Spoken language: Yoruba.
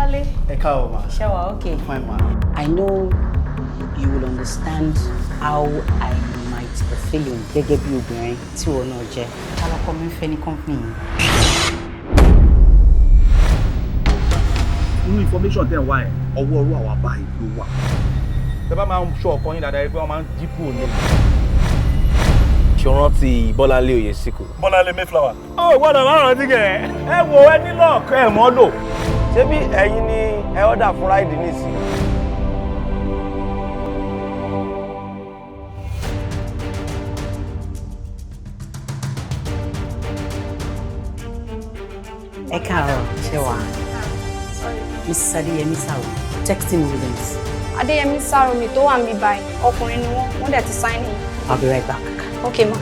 Bolale. Ma. Shower, okay. Fine, ma. I know you will understand how I might be feeling. Gẹ́gẹ́ bí obìnrin tí wọ́n náà jẹ́. Alọ́kọ mi fẹ́ ní company. New information tẹ́ wá ẹ̀ ọwọ́ ọrú àwọn abáyé ló wà. Tẹ́ bá máa ń ṣọ́ ọkọ yín dáadáa pé wọ́n máa ń jí kúrò ní. Ṣé o rántí Bọ́láńlé Oyèsíkù? Bọ́láńlé Mayflower. Ó gbọ́dọ̀ máa rántí kẹ̀. Ẹ wo ẹ nílò ọ̀kẹ́ ẹ̀ mọ́ lò. Ṣébí ẹ̀yin ni ẹ ọ́dà fún ráìdì nísìnyí? Ẹ káàárọ̀, ṣé wà? Mrs. Adéyẹmí Sàrò, texting Williams. Adéyẹmí Sàrò mi tó wà níbí báyìí, ọkùnrin ni wọ́n dẹ̀ ti sign in. I'll be right back. Okay, ma.